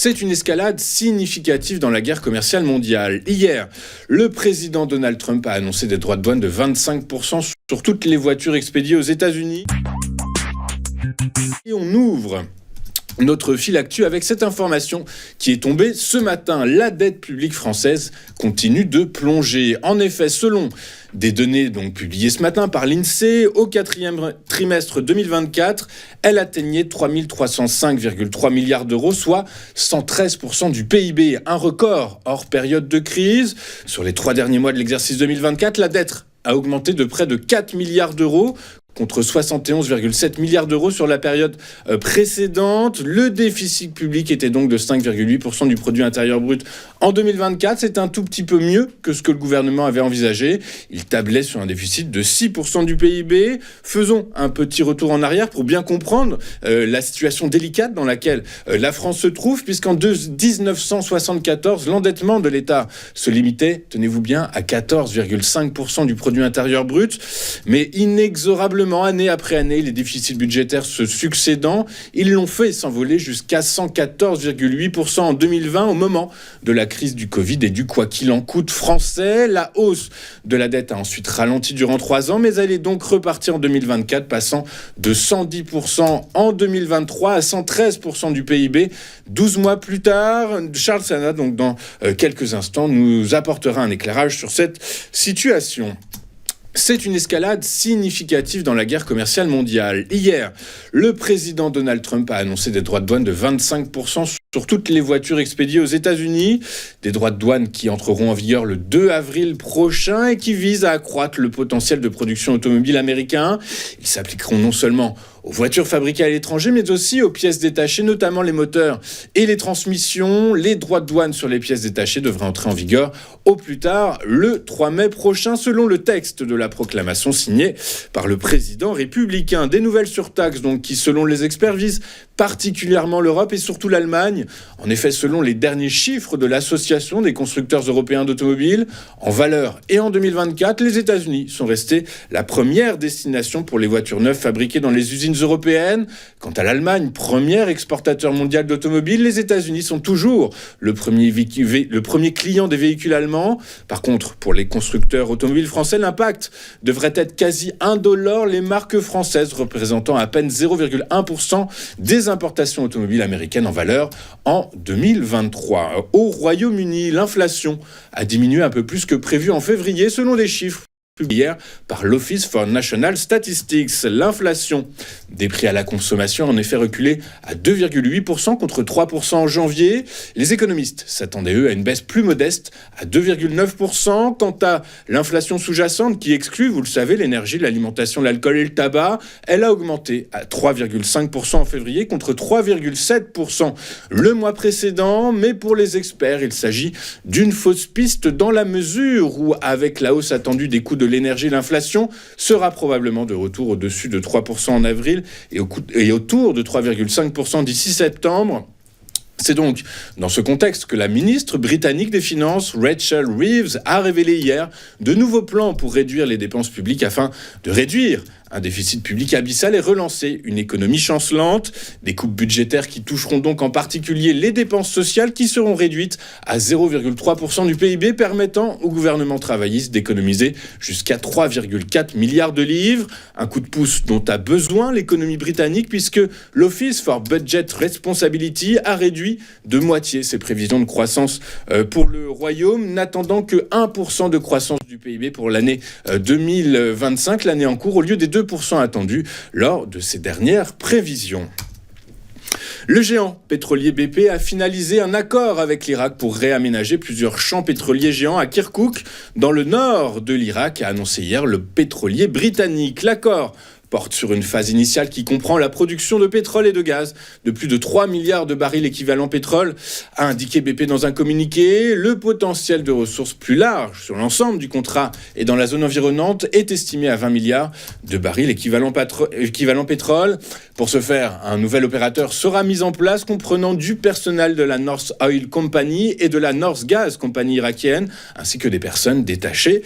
C'est une escalade significative dans la guerre commerciale mondiale. Hier, le président Donald Trump a annoncé des droits de douane de 25% sur toutes les voitures expédiées aux États-Unis. Et on ouvre notre fil actu avec cette information qui est tombée ce matin. La dette publique française continue de plonger. En effet, selon des données publiées ce matin par l'INSEE, au quatrième trimestre 2024, elle atteignait 3 305,3 milliards d'euros, soit 113% du PIB, un record hors période de crise. Sur les 3 derniers mois de l'exercice 2024, la dette a augmenté de près de 4 milliards d'euros, contre 71,7 milliards d'euros sur la période précédente. Le déficit public était donc de 5,8% du produit intérieur brut en 2024. C'est un tout petit peu mieux que ce que le gouvernement avait envisagé. Il tablait sur un déficit de 6% du PIB. Faisons un petit retour en arrière pour bien comprendre la situation délicate dans laquelle la France se trouve, puisqu'en 1974, l'endettement de l'État se limitait, tenez-vous bien, à 14,5% du produit intérieur brut. Mais inexorablement, année après année, les déficits budgétaires se succédant, ils l'ont fait s'envoler jusqu'à 114,8% en 2020, au moment de la crise du Covid et du quoi qu'il en coûte français. La hausse de la dette a ensuite ralenti durant 3 ans, mais elle est donc repartie en 2024, passant de 110% en 2023 à 113% du PIB. 12 mois plus tard, Charles Sana, donc dans quelques instants, nous apportera un éclairage sur cette situation. C'est une escalade significative dans la guerre commerciale mondiale. Hier, le président Donald Trump a annoncé des droits de douane de 25% sur toutes les voitures expédiées aux États-Unis. Des droits de douane qui entreront en vigueur le 2 avril prochain et qui visent à accroître le potentiel de production automobile américain. Ils s'appliqueront non seulement aux voitures fabriquées à l'étranger, mais aussi aux pièces détachées, notamment les moteurs et les transmissions. Les droits de douane sur les pièces détachées devraient entrer en vigueur au plus tard le 3 mai prochain, selon le texte de la proclamation signée par le président républicain. Des nouvelles surtaxes, donc, qui, selon les experts, visent particulièrement l'Europe et surtout l'Allemagne. En effet, selon les derniers chiffres de l'Association des constructeurs européens d'automobiles, en valeur et en 2024, les États-Unis sont restés la première destination pour les voitures neuves fabriquées dans les usines européennes. Quant à l'Allemagne, premier exportateur mondial d'automobiles, les États-Unis sont toujours le premier client des véhicules allemands. Par contre, pour les constructeurs automobiles français, l'impact devrait être quasi indolore, les marques françaises représentant à peine 0,1% des importations automobiles américaines en valeur en 2023. Au Royaume-Uni, l'inflation a diminué un peu plus que prévu en février, selon des chiffres publiés hier par l'Office for National Statistics. L'inflation des prix à la consommation a en effet reculé à 2,8% contre 3% en janvier. Les économistes s'attendaient, eux, à une baisse plus modeste à 2,9%. Quant à l'inflation sous-jacente, qui exclut, vous le savez, l'énergie, l'alimentation, l'alcool et le tabac, elle a augmenté à 3,5% en février contre 3,7% le mois précédent. Mais pour les experts, il s'agit d'une fausse piste dans la mesure où, avec la hausse attendue des coûts de l'énergie, l'inflation sera probablement de retour au-dessus de 3% en avril et autour de 3,5% d'ici septembre. C'est donc dans ce contexte que la ministre britannique des Finances, Rachel Reeves, a révélé hier de nouveaux plans pour réduire les dépenses publiques afin de réduire un déficit public abyssal et relancer une économie chancelante. Des coupes budgétaires qui toucheront donc en particulier les dépenses sociales qui seront réduites à 0,3% du PIB, permettant au gouvernement travailliste d'économiser jusqu'à 3,4 milliards de livres. Un coup de pouce dont a besoin l'économie britannique, puisque l'Office for Budget Responsibility a réduit de moitié ses prévisions de croissance pour le Royaume, n'attendant que 1% de croissance du PIB pour l'année 2025, l'année en cours, au lieu des 2% attendus lors de ces dernières prévisions. Le géant pétrolier BP a finalisé un accord avec l'Irak pour réaménager plusieurs champs pétroliers géants à Kirkouk, dans le nord de l'Irak, a annoncé hier le pétrolier britannique. L'accord porte sur une phase initiale qui comprend la production de pétrole et de gaz de plus de 3 milliards de barils équivalent pétrole, a indiqué BP dans un communiqué. Le potentiel de ressources plus large sur l'ensemble du contrat et dans la zone environnante est estimé à 20 milliards de barils équivalent pétrole. Pour ce faire, un nouvel opérateur sera mis en place comprenant du personnel de la North Oil Company et de la North Gas Company irakienne, ainsi que des personnes détachées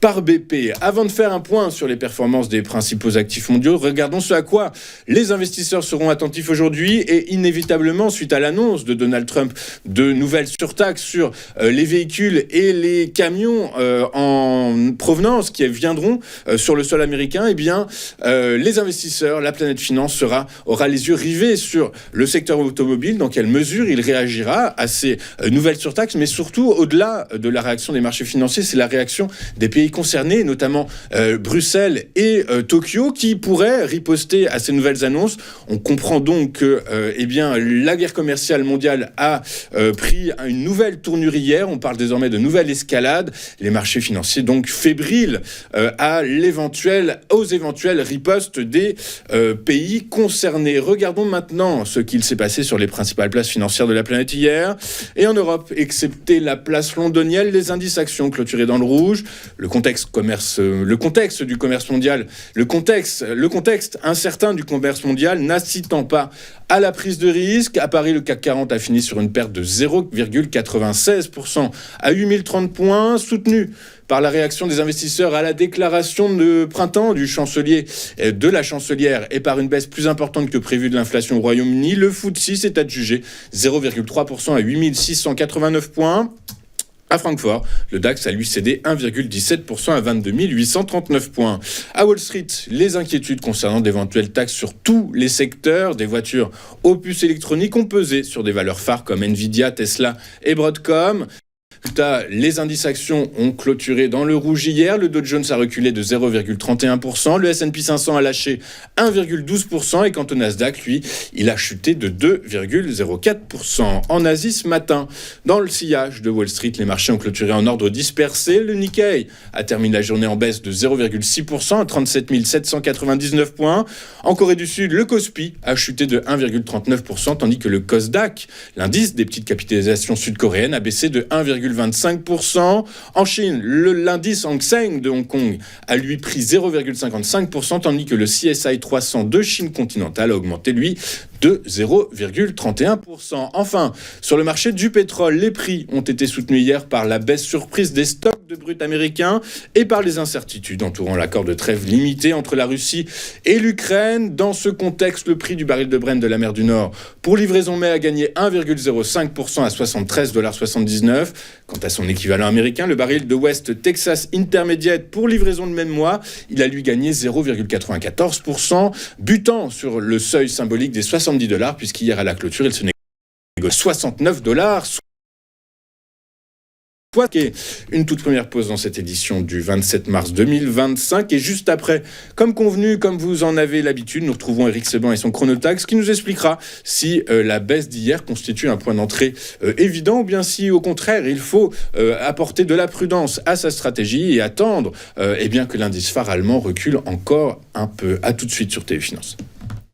par BP. Avant de faire un point sur les performances des principaux actifs mondiaux, regardons ce à quoi les investisseurs seront attentifs aujourd'hui et inévitablement, suite à l'annonce de Donald Trump de nouvelles surtaxes sur les véhicules et les camions en provenance qui viendront sur le sol américain, eh bien, les investisseurs, la planète finance aura les yeux rivés sur le secteur automobile, dans quelle mesure il réagira à ces nouvelles surtaxes, mais surtout, au-delà de la réaction des marchés financiers, c'est la réaction des pays concernés, notamment Bruxelles et Tokyo, qui pourraient riposter à ces nouvelles annonces. On comprend donc que eh bien, la guerre commerciale mondiale a pris une nouvelle tournure hier. On parle désormais de nouvelle escalade. Les marchés financiers donc fébriles aux éventuelles ripostes des pays concernés. Regardons maintenant ce qu'il s'est passé sur les principales places financières de la planète hier. Et en Europe, excepté la place londonienne, les indices actions clôturés dans le rouge. Le contexte du commerce mondial, le contexte incertain du commerce mondial n'incitant pas à la prise de risque. À Paris, le CAC 40 a fini sur une perte de 0,96% à 8030 points, soutenu par la réaction des investisseurs à la déclaration de printemps du chancelier, de la chancelière, et par une baisse plus importante que prévue de l'inflation au Royaume-Uni. Le FTSE s'est adjugé 0,3% à 8689 points. À Francfort, le DAX a lui cédé 1,17% à 22 839 points. À Wall Street, les inquiétudes concernant d'éventuelles taxes sur tous les secteurs des voitures aux puces électroniques ont pesé sur des valeurs phares comme Nvidia, Tesla et Broadcom. Les indices actions ont clôturé dans le rouge hier. Le Dow Jones a reculé de 0,31%. Le S&P 500 a lâché 1,12%. Et quant au Nasdaq, lui, il a chuté de 2,04%. En Asie ce matin, dans le sillage de Wall Street, les marchés ont clôturé en ordre dispersé. Le Nikkei a terminé la journée en baisse de 0,6% à 37 799 points. En Corée du Sud, le Kospi a chuté de 1,39%, tandis que le Kosdaq, l'indice des petites capitalisations sud-coréennes, a baissé de 1,25%. En Chine, l'indice Hang Seng de Hong Kong a lui pris 0,55%, tandis que le CSI 300 de Chine continentale a augmenté, lui, de 0,31%. Enfin, sur le marché du pétrole, les prix ont été soutenus hier par la baisse surprise des stocks de brut américains et par les incertitudes entourant l'accord de trêve limité entre la Russie et l'Ukraine. Dans ce contexte, le prix du baril de Brent de la mer du Nord pour livraison mai a gagné 1,05% à 73,79 $. Quant à son équivalent américain, le baril de West Texas Intermediate pour livraison de même mois, il a lui gagné 0,94%, butant sur le seuil symbolique des $70, puisqu'hier à la clôture, il se négocie $69. Une toute première pause dans cette édition du 27 mars 2025. Et juste après, comme convenu, comme vous en avez l'habitude, nous retrouvons Éric Seban et son Chronotax qui nous expliquera si la baisse d'hier constitue un point d'entrée évident ou bien si au contraire il faut apporter de la prudence à sa stratégie et attendre que l'indice phare allemand recule encore un peu. À tout de suite sur TV Finance.